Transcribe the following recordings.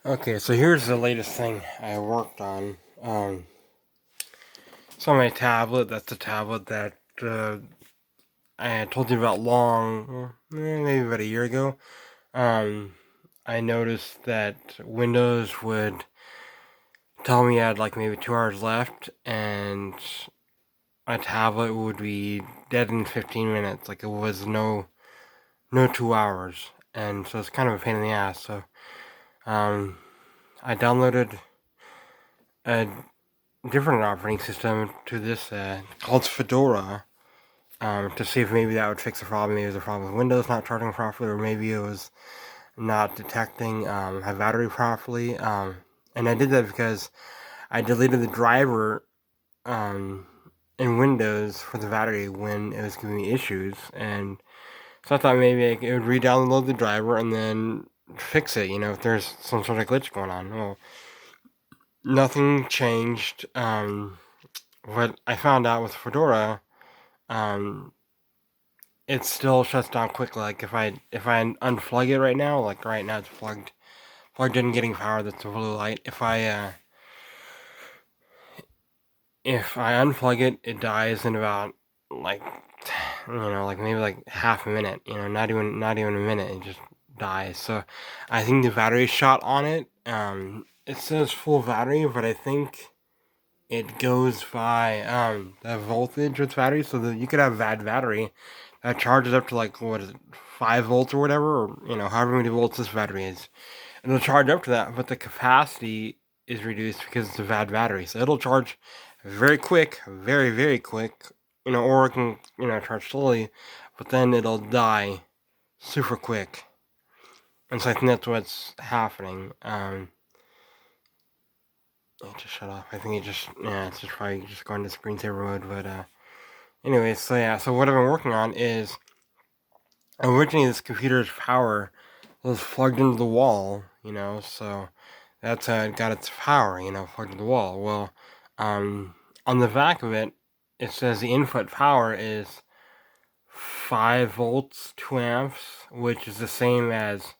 Okay, so here's the latest thing I worked on. It's on my tablet. That's the tablet that I had told you about maybe about a year ago. Um, I noticed that Windows would tell me I had like maybe 2 hours left, and my tablet would be dead in 15 minutes. Like it was no 2 hours, and so it's kind of a pain in the ass. So um, I downloaded a different operating system to this called Fedora to see if maybe that would fix the problem. Maybe it was a problem with Windows not charging properly, or maybe it was not detecting my battery properly. And I did that because I deleted the driver um, in Windows for the battery when it was giving me issues, and so I thought maybe it would re-download the driver and then fix it. If there's some sort of glitch going on. Well, nothing changed. What I found out with Fedora, um, it still shuts down quickly. Like if I unplug it right now, like right now it's plugged in, getting power. That's a blue light. If I unplug it, it dies in about like like maybe like half a minute. Not even a minute. It just dies. So I think the battery shot on it. It says full battery, but I think it goes by the voltage with battery, so that you could have bad battery that charges up to like what is it, 5 volts or whatever, or however many volts this battery is. It'll charge up to that, but the capacity is reduced because it's a bad battery. So it'll charge very quick, very very quick, or it can charge slowly, but then it'll die super quick. And so I think that's what's happening. It just shut off. I think it's just probably just going to screensaver mode, but anyways, so yeah, so what I've been working on is originally this computer's power was plugged into the wall, so that's how it got its power, plugged into the wall. Well, on the back of it, it says the input power is 5 volts, 2 amps, which is the same as,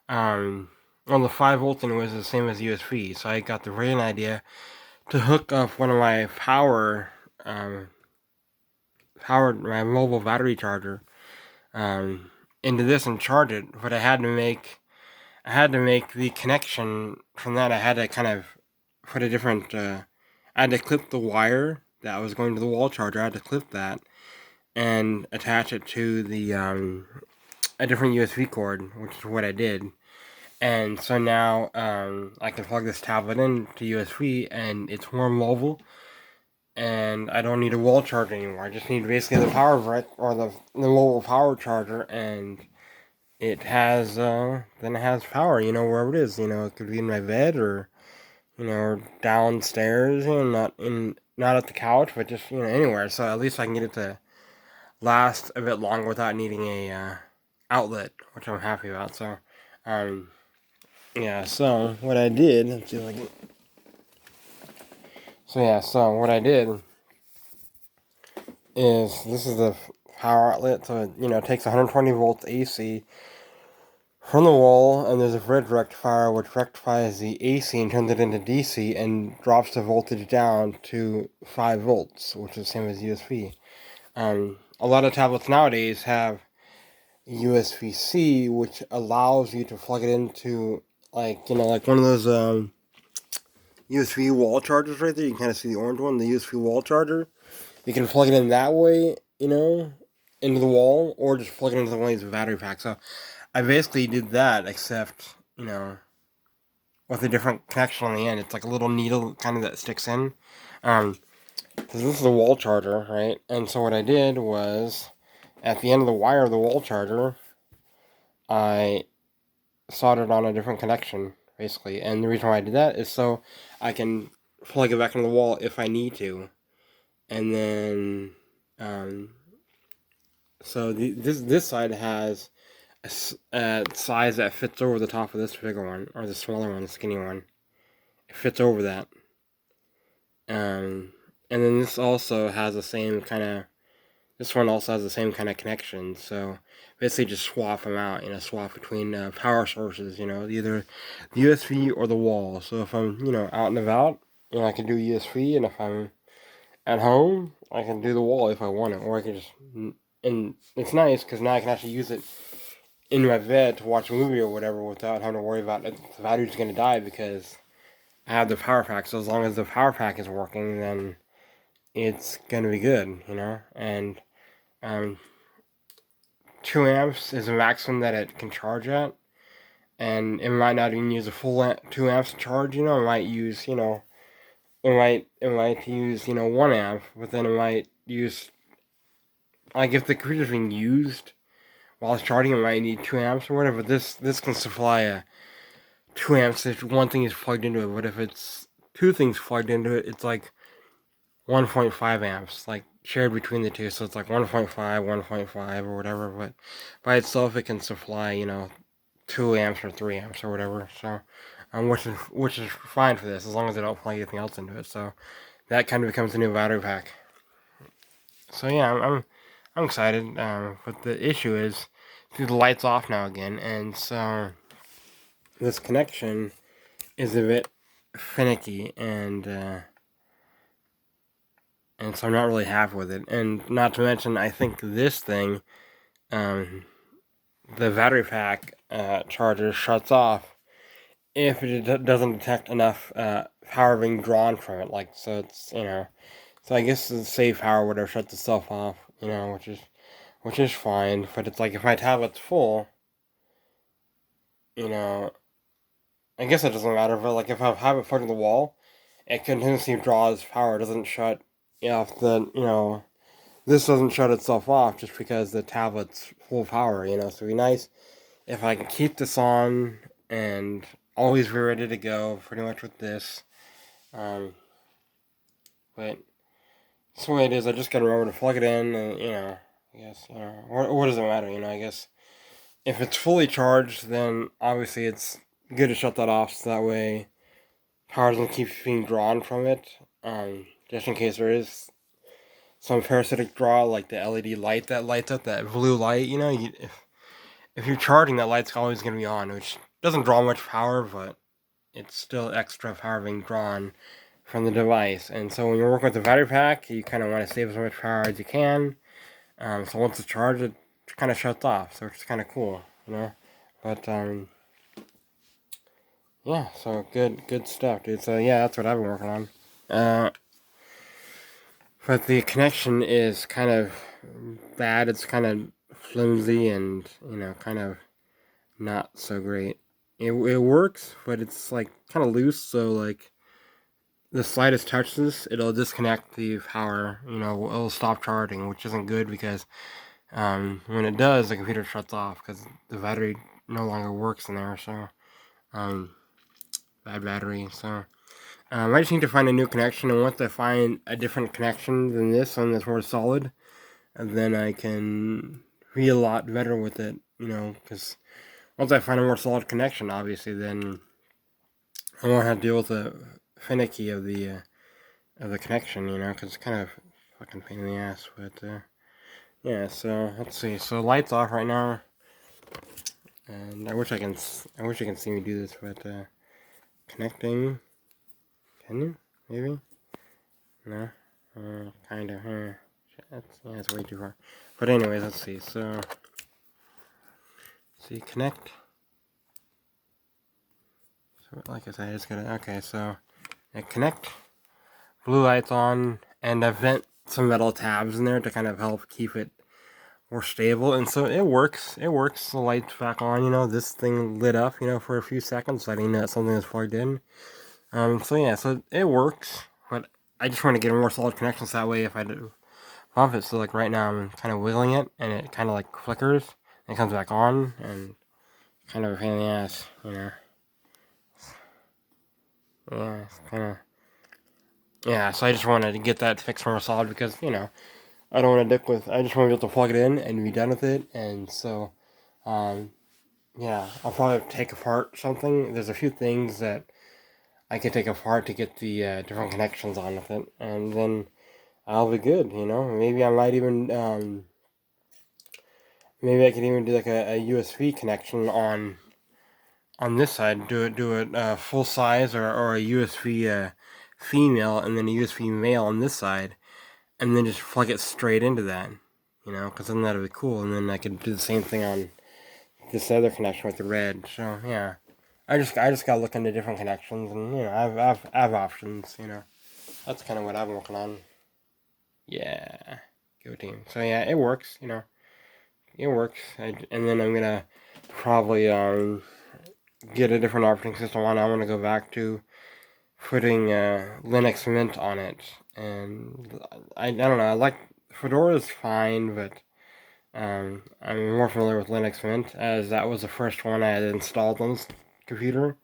the 5 volts and it was the same as USB. So I got the brilliant idea to hook up one of my um, powered my mobile battery charger into this and charge it, but I had to make the connection from that. I had to kind of put a different. I had to clip the wire that was going to the wall charger. I had to clip that and attach it to the a different USB cord, which is what I did. And so now I can plug this tablet into USB, and it's more mobile and I don't need a wall charger anymore. I just need basically the power brick or the mobile power charger, and then it has power. Wherever it is. It could be in my bed or or downstairs. Not at the couch, but just anywhere. So at least I can get it to last a bit longer without needing a outlet, which I'm happy about. So, um, yeah. So what I did, let's see if I can. So yeah. So what I did is this is the power outlet, so it takes 120 volts AC from the wall, and there's a bridge rectifier which rectifies the AC and turns it into DC and drops the voltage down to 5 volts, which is the same as USB. A lot of tablets nowadays have USB-C, which allows you to plug it into like one of those USB wall chargers right there. You can kind of see the orange one, the USB wall charger. You can plug it in that way, into the wall, or just plug it into one of these battery packs. So I basically did that, except, with a different connection on the end. It's like a little needle kind of that sticks in. Because this is a wall charger, right? And so what I did was, at the end of the wire of the wall charger, I soldered on a different connection, basically. And the reason why I did that is so I can plug it back into the wall if I need to. And then, so this side has a size that fits over the top of this bigger one, or the smaller one, the skinny one. It fits over that. And then this also has the this one also has the same kind of connection. So basically, just swap them out. Swap between power sources. Either the USB or the wall. So if I'm out and about, I can do USB, and if I'm at home, I can do the wall if I want it, or I can just. And it's nice because now I can actually use it in my bed to watch a movie or whatever without having to worry about if the battery's going to die because I have the power pack. So as long as the power pack is working, then it's going to be good, And um, 2 amps is the maximum that it can charge at. And it might not even use a full 2 amps to charge, It might use, it might use 1 amp, but then it might use, like, if the computer's being used while it's charging, it might need 2 amps or whatever. This can supply a 2 amps if one thing is plugged into it, but if it's two things plugged into it, it's like 1.5 amps, like shared between the two. So it's like 1.5, 1.5 or whatever, but by itself it can supply, 2 amps or 3 amps or whatever. So, which is fine for this as long as I don't plug anything else into it. So that kind of becomes a new battery pack. So yeah, I'm excited. But the issue is, see, the light's off now again, and so this connection is a bit finicky, and so I'm not really happy with it. And not to mention, I think this thing, the battery pack charger shuts off if it doesn't detect enough power being drawn from it. Like, so it's, so I guess the safe power would have shut itself off, which is fine. But it's like if my tablet's full, you know, I guess it doesn't matter. But like if I have it plugged to the wall, it continuously draws power. It doesn't shut off this doesn't shut itself off just because the tablet's full power, So it'd be nice if I can keep this on and always be ready to go pretty much with this. But that's the way it is. I just gotta remember to plug it in and, I guess, what does it matter, I guess if it's fully charged, then obviously it's good to shut that off so that way power doesn't keep being drawn from it. Just in case there is some parasitic draw, like the LED light that lights up, that blue light, if you're charging, that light's always going to be on, which doesn't draw much power, but it's still extra power being drawn from the device. And so when you're working with the battery pack, you kind of want to save as much power as you can. So once it's charged, it kind of shuts off, so it's kind of cool, But yeah, so good stuff, dude. So yeah, that's what I've been working on. But the connection is kind of bad. It's kind of flimsy and, kind of not so great. It works, but it's like kind of loose, so like the slightest touches, it'll disconnect the power, it'll stop charging, which isn't good because when it does, the computer shuts off because the battery no longer works in there, so bad battery, so I just need to find a new connection, and once I find a different connection than this one that's more solid, and then I can be a lot better with it, because once I find a more solid connection, obviously, then I won't have to deal with the finicky of the connection, because it's kind of fucking pain in the ass, but yeah, so let's see, so lights off right now, and I wish you can see me do this, but connecting, can you, maybe, no, kind of, that's way too far, but anyways, let's see, so, connect, so like I said, I just gotta, okay, so, connect, blue lights on, and I vent some metal tabs in there to kind of help keep it more stable, and so it works, the light's back on, this thing lit up, for a few seconds, letting that something is plugged in, so yeah, so it works, but I just want to get a more solid connection so that way if I do bump it, so like right now I'm kind of wiggling it, and it kind of like flickers, and it comes back on, and kind of a pain in the ass, yeah, it's kind of, yeah, so I just wanted to get that fixed more solid because, I don't want to dick with, I just want to be able to plug it in and be done with it, and so, yeah, I'll probably take apart something. There's a few things that I can take apart to get the different connections on with it, and then I'll be good, you know. Maybe I might even, maybe I could even do like a USB connection on this side. Do it full size, or a USB female, and then a USB male on this side, and then just plug it straight into that, you know, because then that'd be cool. And then I could do the same thing on this other connection with the red. So yeah, I just gotta look into different connections, and you know, I have options. You know, that's kind of what I'm working on. Yeah, go team. So yeah, it works. You know, it works. And then I'm gonna probably get a different operating system on. I want to go back to putting Linux Mint on it, and I don't know. I like Fedora is fine, but I'm more familiar with Linux Mint, as that was the first one I had installed on this computer,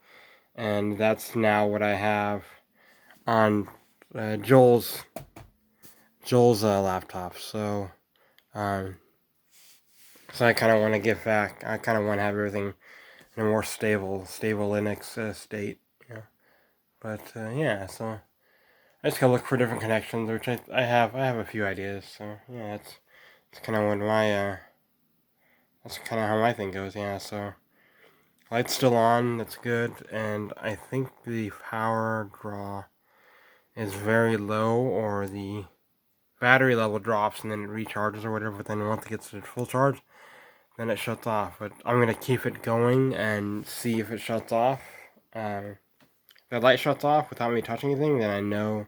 and that's now what I have on Joel's laptop. Um, so I kind of want to get back. I kind of want to have everything in a more stable Linux state. You know? But yeah, so I just gotta look for different connections, which I have a few ideas. So yeah, it's kind of what my that's kind of how my thing goes. Yeah, so. Light's still on, that's good, and I think the power draw is very low, or the battery level drops and then it recharges or whatever, but then once it gets to full charge, then it shuts off. But I'm going to keep it going and see if it shuts off. If the light shuts off without me touching anything, then I know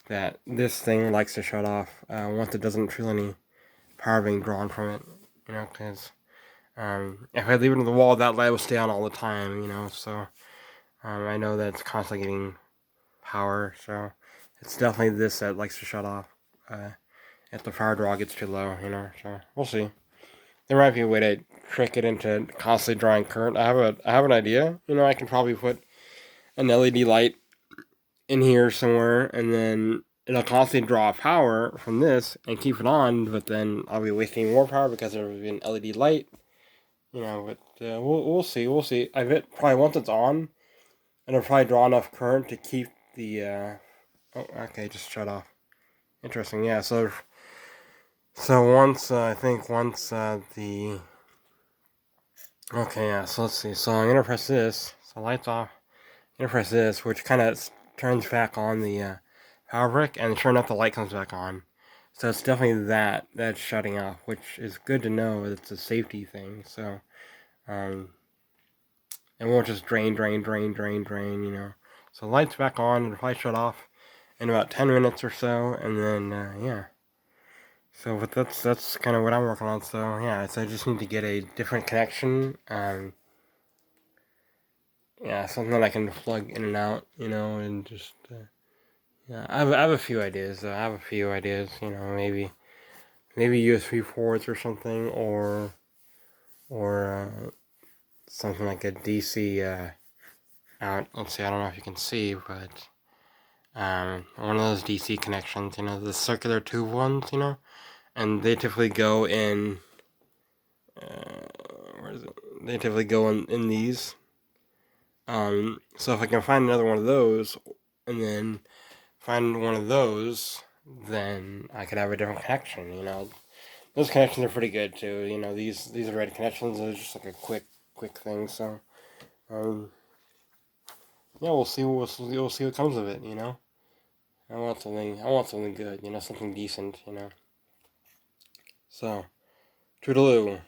that this thing likes to shut off once it doesn't feel any power being drawn from it, you know, because if I leave it on the wall, that light will stay on all the time, you know, so I know that it's constantly getting power, so it's definitely this that likes to shut off if the power draw gets too low, you know, so we'll see. There might be a way to trick it into constantly drawing current. I have an idea, you know, I can probably put an LED light in here somewhere, and then it'll constantly draw power from this and keep it on, but then I'll be wasting more power because there will be an LED light, you know, but we'll see, I bet probably once it's on, it'll probably draw enough current to keep the, oh, okay, just shut off. Interesting, yeah, so once, I think once, the, okay, yeah, so let's see, so I'm gonna press this, so lights off, I'm gonna press this, which kind of turns back on the, power brick, and sure enough, the light comes back on. So it's definitely that's shutting off, which is good to know. It's a safety thing. So it won't just drain, you know. So the light's back on, and if I shut off in about 10 minutes or so, and then yeah. So but that's kind of what I'm working on. So yeah, so I just need to get a different connection. Yeah, something that I can plug in and out, you know, and just yeah. I have a few ideas. I have a few ideas. You know, maybe USB ports or something, or something like a DC out. Let's see. I don't know if you can see, but one of those DC connections. You know, the circular tube ones. You know, and they typically go in. Where is it? They typically go in these. So if I can find another one of those, and then find one of those, then I could have a different connection. You know, those connections are pretty good too. You know, these are red connections. They're just like a quick thing. So, yeah, we'll see what comes of it. You know, I want something good. You know, something decent. You know, so toodaloo.